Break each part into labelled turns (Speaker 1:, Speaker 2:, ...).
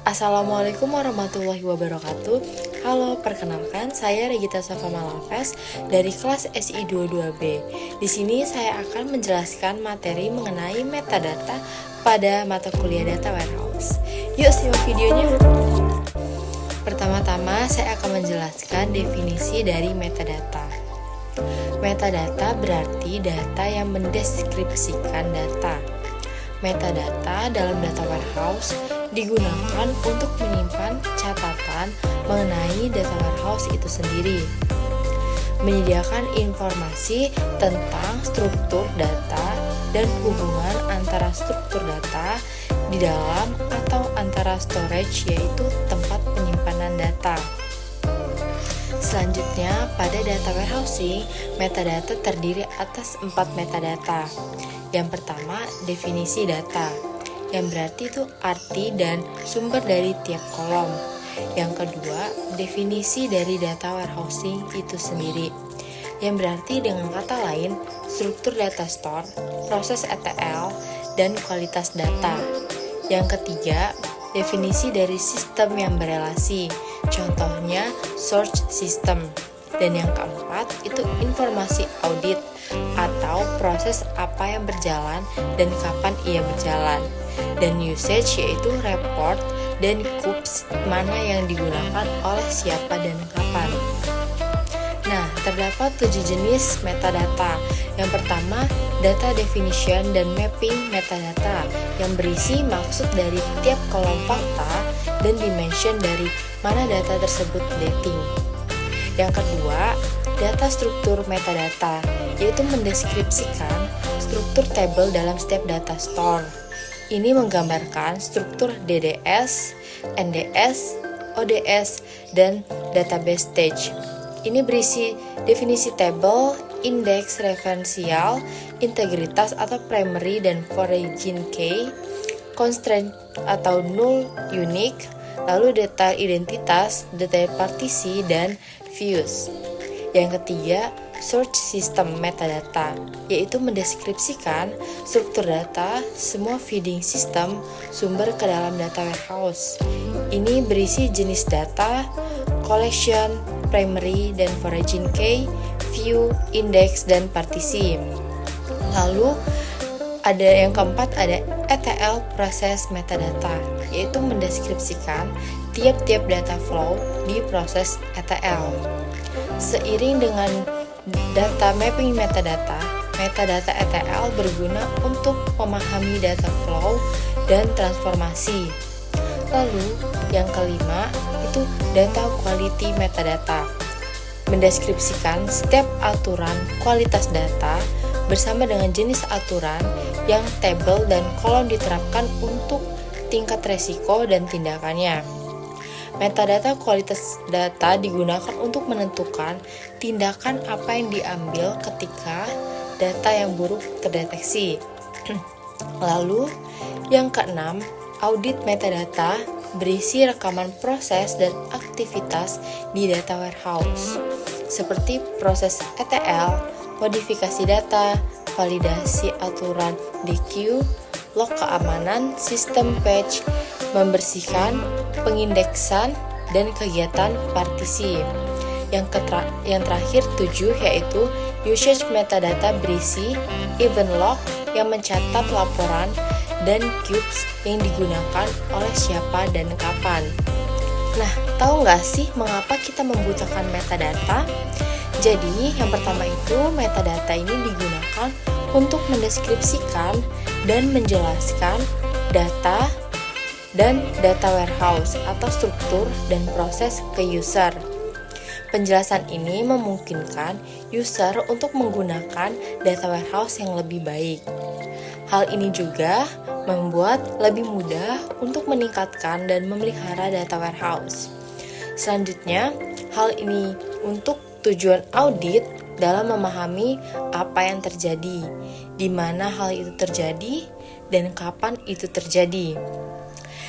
Speaker 1: Assalamualaikum warahmatullahi wabarakatuh. Halo, perkenalkan saya Regita Safa Malafes dari kelas SI 22B. Di sini saya akan menjelaskan materi mengenai metadata pada mata kuliah Data Warehouse. Yuk simak videonya. Pertama-tama saya akan menjelaskan definisi dari metadata. Metadata berarti data yang mendeskripsikan data. Metadata dalam data warehouse digunakan untuk menyimpan catatan mengenai data warehouse itu sendiri, menyediakan informasi tentang struktur data dan hubungan antara struktur data di dalam atau antara storage, yaitu tempat penyimpanan data. Selanjutnya, pada data warehousing, metadata terdiri atas 4 metadata. Yang pertama, definisi data, yang berarti itu arti dan sumber dari tiap kolom. Yang kedua, definisi dari data warehousing itu sendiri, yang berarti dengan kata lain, struktur data store, proses ETL, dan kualitas data. Yang ketiga, definisi dari sistem yang berelasi, contohnya search system. Dan yang keempat, itu informasi audit atau proses apa yang berjalan dan kapan ia berjalan. Dan usage, yaitu report dan cubes mana yang digunakan oleh siapa dan kapan. Nah, terdapat 7 jenis metadata. Yang pertama, data definition dan mapping metadata, yang berisi maksud dari tiap kolom fakta dan dimension dari mana data tersebut dating. Yang kedua, data struktur metadata, yaitu mendeskripsikan struktur tabel dalam setiap data store. Ini menggambarkan struktur DDS, NDS, ODS, dan database stage. Ini berisi definisi tabel, indeks referensial, integritas atau primary dan foreign key, constraint atau null unique, lalu data identitas, data partisi, dan views. Yang ketiga, search system metadata, yaitu mendeskripsikan struktur data semua feeding system sumber ke dalam data warehouse. Ini berisi jenis data, collection, primary dan foreign key, view, index, dan partisi. Lalu ada yang keempat, ada ETL proses metadata, yaitu mendeskripsikan tiap-tiap data flow di proses ETL. Seiring dengan data mapping metadata, metadata ETL berguna untuk memahami data flow dan transformasi. Lalu yang kelima itu data quality metadata, mendeskripsikan setiap aturan kualitas data bersama dengan jenis aturan yang tabel dan kolom diterapkan untuk tingkat resiko dan tindakannya. Metadata kualitas data digunakan untuk menentukan tindakan apa yang diambil ketika data yang buruk terdeteksi. Lalu, yang keenam, audit metadata berisi rekaman proses dan aktivitas di data warehouse, seperti proses ETL, modifikasi data, validasi aturan DQ, log keamanan, sistem patch, membersihkan, pengindeksan, dan kegiatan partisi. Yang terakhir 7, yaitu usage metadata berisi event log yang mencatat laporan dan cubes yang digunakan oleh siapa dan kapan. Nah, tahu nggak sih mengapa kita membutuhkan metadata? Jadi, yang pertama itu metadata ini digunakan untuk mendeskripsikan dan menjelaskan data dan data warehouse atau struktur dan proses ke user. Penjelasan ini memungkinkan user untuk menggunakan data warehouse yang lebih baik. Hal ini juga membuat lebih mudah untuk meningkatkan dan memelihara data warehouse. Selanjutnya, hal ini untuk tujuan audit dalam memahami apa yang terjadi, di mana hal itu terjadi, dan kapan itu terjadi.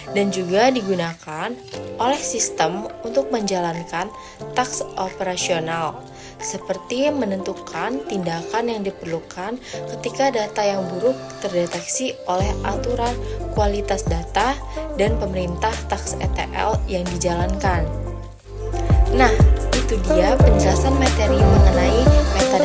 Speaker 1: Dan juga digunakan oleh sistem untuk menjalankan taks operasional seperti menentukan tindakan yang diperlukan ketika data yang buruk terdeteksi oleh aturan kualitas data dan pemerintah tax ETL yang dijalankan. Nah, itu dia penjelasan materi mengenai metadata